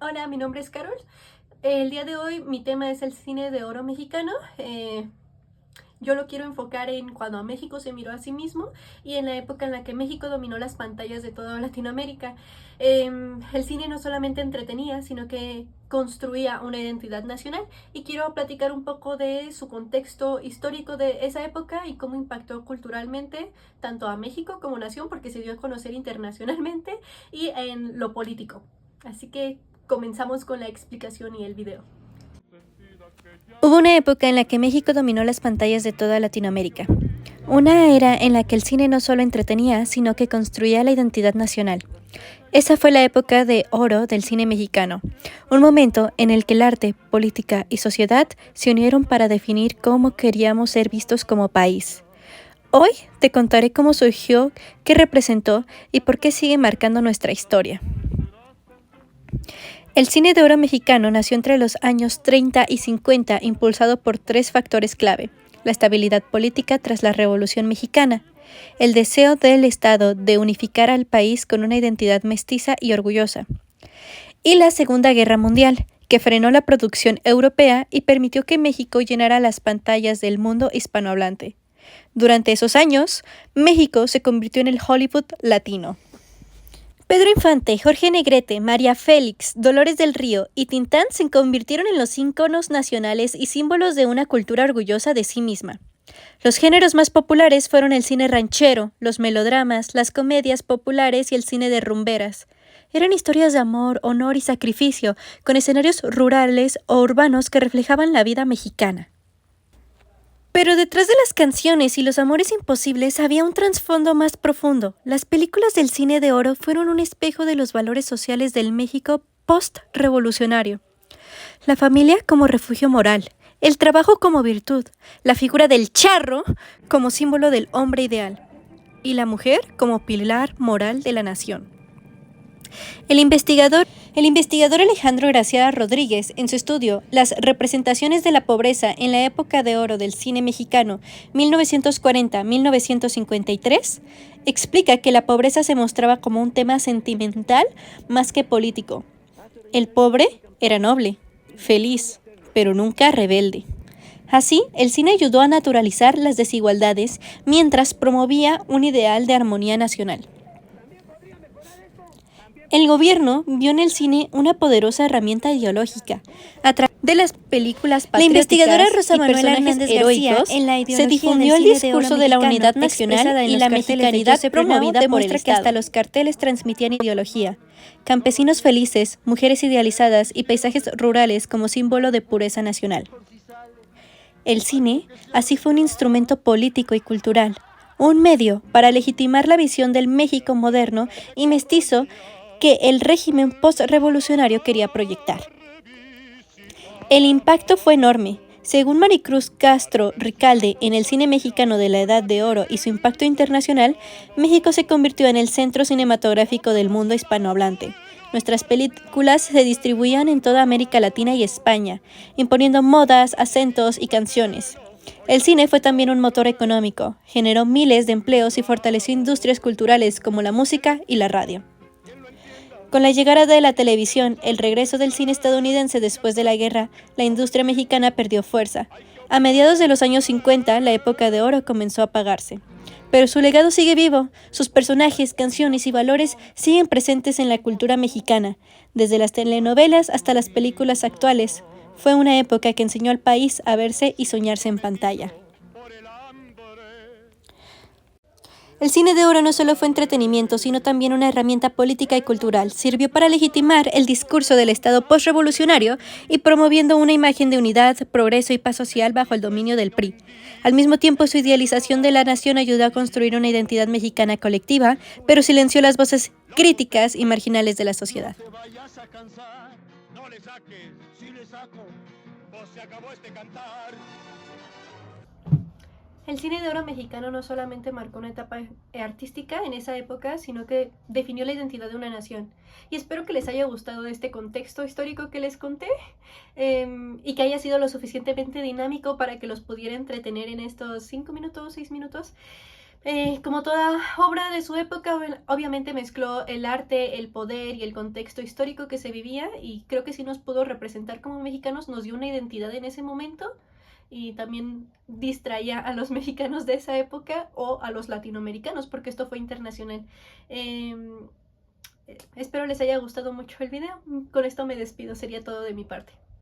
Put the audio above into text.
Hola, mi nombre es Carol. El día de hoy mi tema es el cine de oro mexicano. Yo lo quiero enfocar en cuando México se miró a sí mismo y en la época en la que México dominó las pantallas de toda Latinoamérica. El cine no solamente entretenía, sino que construía una identidad nacional, y quiero platicar un poco de su contexto histórico de esa época y cómo impactó culturalmente tanto a México como nación, porque se dio a conocer internacionalmente, y en lo político. Así que comenzamos con la explicación y el video. Hubo una época en la que México dominó las pantallas de toda Latinoamérica. Una era en la que el cine no solo entretenía, sino que construía la identidad nacional. Esa fue la época de oro del cine mexicano, un momento en el que el arte, política y sociedad se unieron para definir cómo queríamos ser vistos como país. Hoy te contaré cómo surgió, qué representó y por qué sigue marcando nuestra historia. El cine de oro mexicano nació entre los años 30 y 50, impulsado por tres factores clave: la estabilidad política tras la Revolución Mexicana, el deseo del Estado de unificar al país con una identidad mestiza y orgullosa, y la Segunda Guerra Mundial, que frenó la producción europea y permitió que México llenara las pantallas del mundo hispanohablante. Durante esos años, México se convirtió en el Hollywood latino. Pedro Infante, Jorge Negrete, María Félix, Dolores del Río y Tintán se convirtieron en los íconos nacionales y símbolos de una cultura orgullosa de sí misma. Los géneros más populares fueron el cine ranchero, los melodramas, las comedias populares y el cine de rumberas. Eran historias de amor, honor y sacrificio, con escenarios rurales o urbanos que reflejaban la vida mexicana. Pero detrás de las canciones y los amores imposibles había un trasfondo más profundo. Las películas del cine de oro fueron un espejo de los valores sociales del México post-revolucionario. La familia como refugio moral, el trabajo como virtud, la figura del charro como símbolo del hombre ideal y la mujer como pilar moral de la nación. El investigador Alejandro Graciela Rodríguez, en su estudio Las representaciones de la pobreza en la época de oro del cine mexicano 1940-1953, explica que la pobreza se mostraba como un tema sentimental más que político. El pobre era noble, feliz, pero nunca rebelde. Así, el cine ayudó a naturalizar las desigualdades mientras promovía un ideal de armonía nacional. El gobierno vio en el cine una poderosa herramienta ideológica. A través de las películas patrióticas, la investigadora Rosa Manuela Hernández García, se difundió el discurso de la unidad nacional y la mexicanidad promovida demuestra que hasta los carteles transmitían ideología. Campesinos felices, mujeres idealizadas y paisajes rurales como símbolo de pureza nacional. El cine así fue un instrumento político y cultural, un medio para legitimar la visión del México moderno y mestizo que el régimen postrevolucionario quería proyectar. El impacto fue enorme. Según Maricruz Castro Ricalde, en el cine mexicano de la Edad de Oro y su impacto internacional, México se convirtió en el centro cinematográfico del mundo hispanohablante. Nuestras películas se distribuían en toda América Latina y España, imponiendo modas, acentos y canciones. El cine fue también un motor económico, generó miles de empleos y fortaleció industrias culturales como la música y la radio. Con la llegada de la televisión, el regreso del cine estadounidense después de la guerra, la industria mexicana perdió fuerza. A mediados de los años 50, la época de oro comenzó a apagarse. Pero su legado sigue vivo, sus personajes, canciones y valores siguen presentes en la cultura mexicana, desde las telenovelas hasta las películas actuales. Fue una época que enseñó al país a verse y soñarse en pantalla. El cine de oro no solo fue entretenimiento, sino también una herramienta política y cultural. Sirvió para legitimar el discurso del Estado postrevolucionario y promoviendo una imagen de unidad, progreso y paz social bajo el dominio del PRI. Al mismo tiempo, su idealización de la nación ayudó a construir una identidad mexicana colectiva, pero silenció las voces críticas y marginales de la sociedad. El cine de oro mexicano no solamente marcó una etapa artística en esa época, sino que definió la identidad de una nación. Y espero que les haya gustado este contexto histórico que les conté, y que haya sido lo suficientemente dinámico para que los pudiera entretener en estos 5 minutos, 6 minutos. Como toda obra de su época, obviamente mezcló el arte, el poder y el contexto histórico que se vivía, y creo que sí nos pudo representar como mexicanos, nos dio una identidad en ese momento y también distraía a los mexicanos de esa época o a los latinoamericanos, porque esto fue internacional. Eh, Espero les haya gustado mucho el video. Con esto me despido, sería todo de mi parte.